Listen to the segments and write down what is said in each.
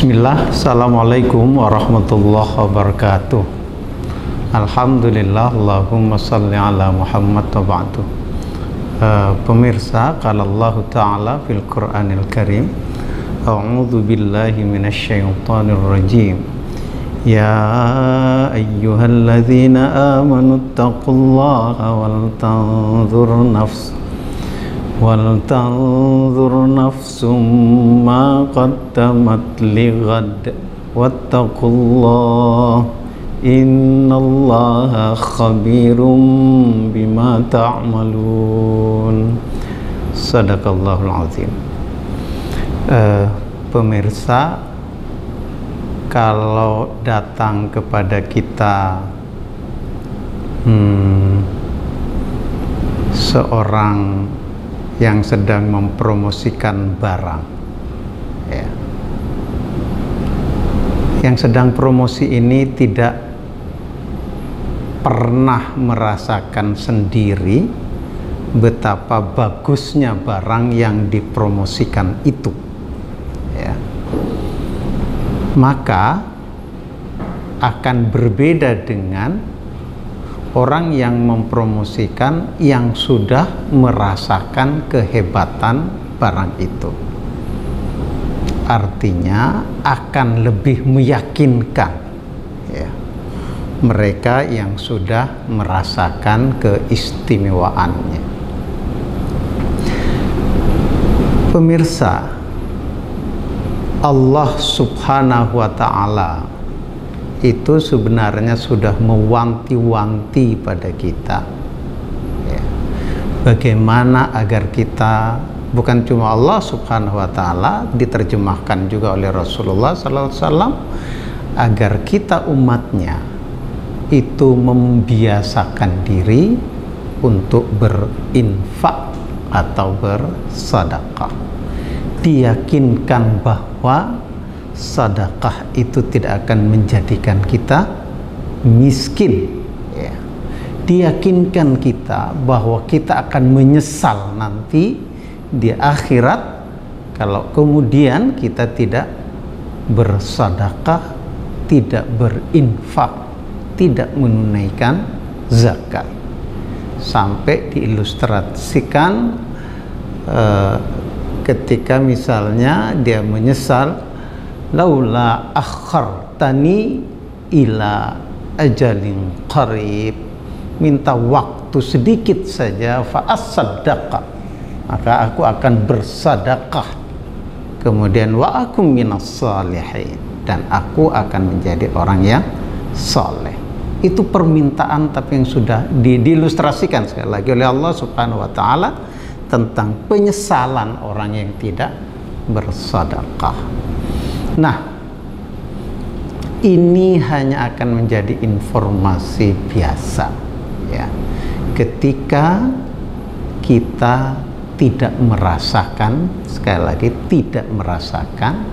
Bismillah, Assalamualaikum warahmatullahi wabarakatuh. Alhamdulillah, Allahumma salli ala Muhammad wa ba'du. Pemirsa, qala Allah Ta'ala fil Qur'anil Karim, a'udzu billahi minasyaitonir rajim. Ya ayyuhalladzina amanu taqullaha wal tanzur nafsum ma qaddamat lighad wattaqullah innallaha khabirum bima ta'malun. Sadaqallahul azim. Pemirsa, kalau datang kepada kita seorang yang sedang mempromosikan barang, ya, yang sedang promosi ini tidak pernah merasakan sendiri betapa bagusnya barang yang dipromosikan itu, ya, maka akan berbeda dengan orang yang mempromosikan yang sudah merasakan kehebatan barang itu. Artinya akan lebih meyakinkan, ya, mereka yang sudah merasakan keistimewaannya. Pemirsa, Allah Subhanahu wa Ta'ala itu sebenarnya sudah mewanti-wanti pada kita, ya, bagaimana agar kita, bukan cuma Allah Subhanahu wa Ta'ala, diterjemahkan juga oleh Rasulullah Sallallahu Alaihi Wasallam, agar kita umatnya itu membiasakan diri untuk berinfak atau bersedekah, diyakinkan bahwa sedekah itu tidak akan menjadikan kita miskin, ya. Diyakinkan kita bahwa kita akan menyesal nanti di akhirat kalau kemudian kita tidak bersedekah, tidak berinfak, tidak menunaikan zakat. Sampai diilustrasikan ketika misalnya dia menyesal, laula akhartani ila ajalin qarib, minta waktu sedikit saja, fa as-sadaqah, maka aku akan bersedekah, kemudian wa akum minas salihin, dan aku akan menjadi orang yang saleh. Itu permintaan tapi yang sudah diilustrasikan sekali lagi oleh Allah Subhanahu wa Ta'ala tentang penyesalan orang yang tidak bersedekah. Nah, ini hanya akan menjadi informasi biasa, ya, ketika kita tidak merasakan, sekali lagi tidak merasakan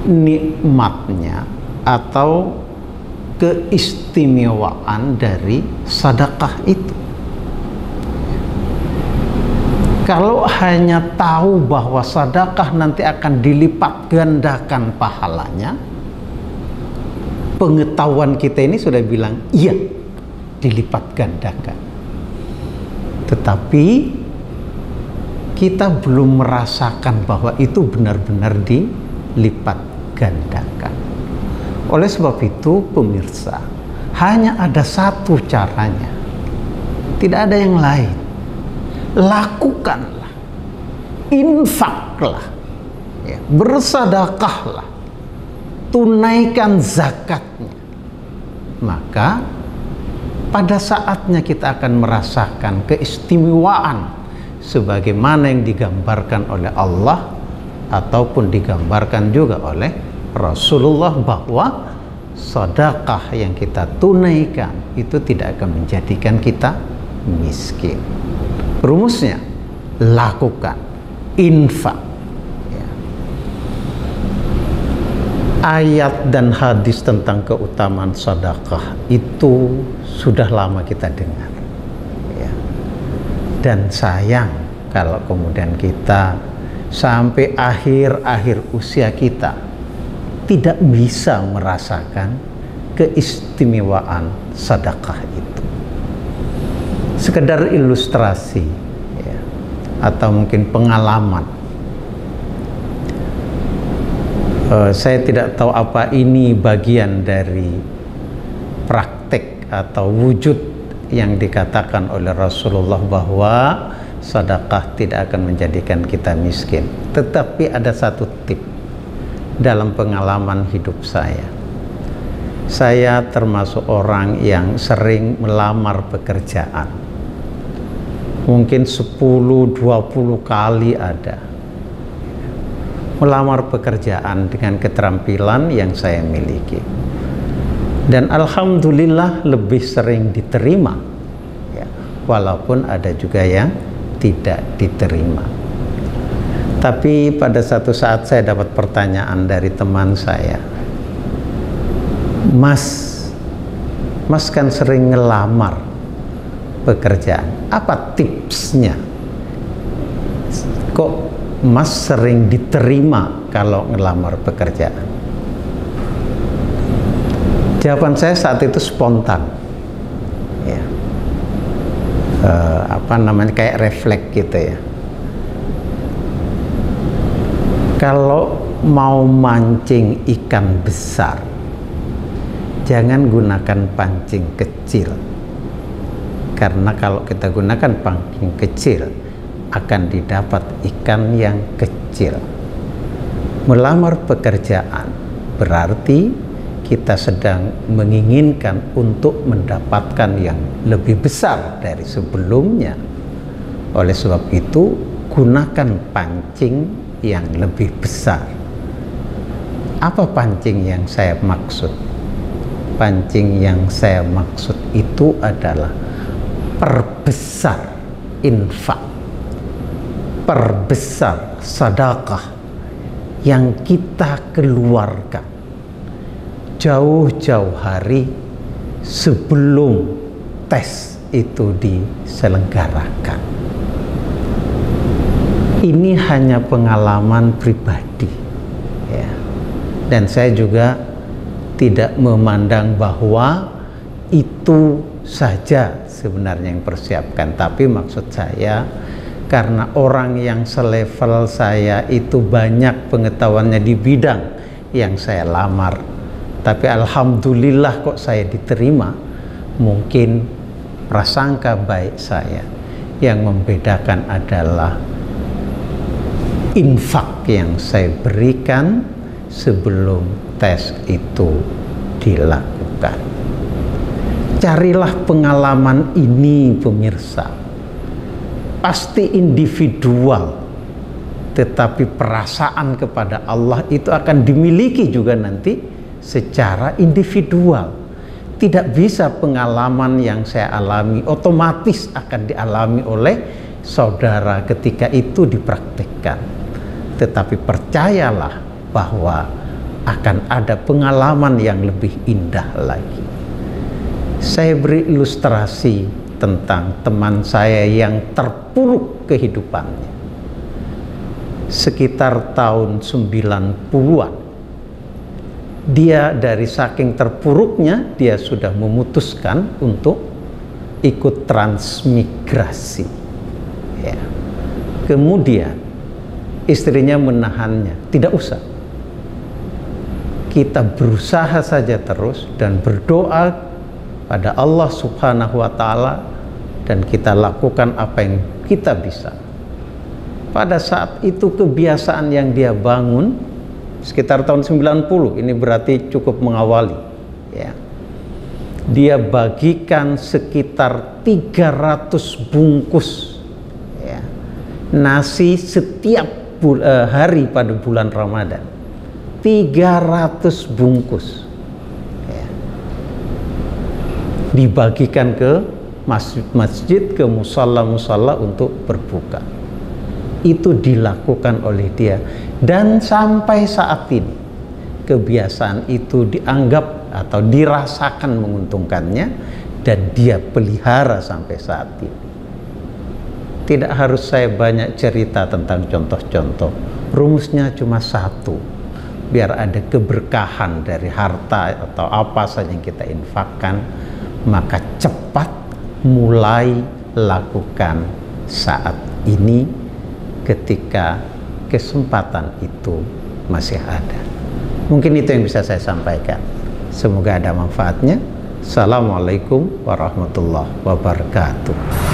nikmatnya atau keistimewaan dari sedekah itu. Kalau hanya tahu bahwa sedekah nanti akan dilipat gandakan pahalanya, pengetahuan kita ini sudah bilang iya, dilipat gandakan. Tetapi kita belum merasakan bahwa itu benar-benar dilipat gandakan. Oleh sebab itu, pemirsa, hanya ada satu caranya, tidak ada yang lain. Lakukanlah, infaklah, ya, bersedekahlah, tunaikan zakatnya, maka pada saatnya kita akan merasakan keistimewaan sebagaimana yang digambarkan oleh Allah ataupun digambarkan juga oleh Rasulullah, bahwa sedekah yang kita tunaikan itu tidak akan menjadikan kita miskin. Rumusnya, lakukan infak, ya. Ayat dan hadis tentang keutamaan sedekah itu sudah lama kita dengar, ya. Dan sayang kalau kemudian kita sampai akhir-akhir usia kita tidak bisa merasakan keistimewaan sedekah itu. Sekedar ilustrasi ya, atau mungkin pengalaman. Saya tidak tahu apa ini bagian dari praktek atau wujud yang dikatakan oleh Rasulullah bahwa sedekah tidak akan menjadikan kita miskin. Tetapi ada satu tip dalam pengalaman hidup saya. Saya termasuk orang yang sering melamar pekerjaan. Mungkin 10-20 kali ada. Melamar pekerjaan dengan keterampilan yang saya miliki. Dan alhamdulillah lebih sering diterima. Ya, walaupun ada juga yang tidak diterima. Tapi pada satu saat saya dapat pertanyaan dari teman saya, Mas kan sering ngelamar pekerjaan, apa tipsnya? Kok Mas sering diterima kalau ngelamar pekerjaan? Jawaban saya saat itu spontan, ya. Kayak refleks gitu ya. Kalau mau mancing ikan besar, jangan gunakan pancing kecil. Karena kalau kita gunakan pancing kecil, akan didapat ikan yang kecil. Melamar pekerjaan berarti kita sedang menginginkan untuk mendapatkan yang lebih besar dari sebelumnya. Oleh sebab itu, gunakan pancing yang lebih besar. Apa pancing yang saya maksud? Pancing yang saya maksud itu adalah perbesar infak, perbesar sedekah yang kita keluarkan jauh-jauh hari sebelum tes itu diselenggarakan. Ini hanya pengalaman pribadi, ya. Dan saya juga tidak memandang bahwa itu saja sebenarnya yang persiapkan. Tapi maksud saya, karena orang yang selevel saya itu banyak pengetahuannya di bidang yang saya lamar, tapi alhamdulillah kok saya diterima. Mungkin prasangka baik saya yang membedakan adalah infak yang saya berikan sebelum tes itu dilakukan. Carilah pengalaman ini, pemirsa. Pasti individual, tetapi perasaan kepada Allah itu akan dimiliki juga nanti secara individual. Tidak bisa pengalaman yang saya alami otomatis akan dialami oleh saudara ketika itu dipraktikkan. Tetapi percayalah bahwa akan ada pengalaman yang lebih indah lagi. Saya beri ilustrasi tentang teman saya yang terpuruk kehidupannya. Sekitar tahun 90-an. Dia dari saking terpuruknya, dia sudah memutuskan untuk ikut transmigrasi. Ya. Kemudian istrinya menahannya, tidak usah. Kita berusaha saja terus dan berdoa pada Allah Subhanahu wa Ta'ala, dan kita lakukan apa yang kita bisa. Pada saat itu kebiasaan yang dia bangun sekitar tahun 90, ini berarti cukup mengawali, ya. Dia bagikan sekitar 300 bungkus, ya, nasi setiap hari pada bulan Ramadan. 300 bungkus, ya. Dibagikan ke masjid-masjid, ke musalla-musalla untuk berbuka. Itu dilakukan oleh dia, dan sampai saat ini kebiasaan itu dianggap atau dirasakan menguntungkannya, dan dia pelihara sampai saat ini. Tidak harus saya banyak cerita tentang contoh-contoh, rumusnya cuma satu: biar ada keberkahan dari harta atau apa saja yang kita infakkan, maka cepat mulai lakukan saat ini ketika kesempatan itu masih ada. Mungkin itu yang bisa saya sampaikan. Semoga ada manfaatnya. Assalamualaikum warahmatullahi wabarakatuh.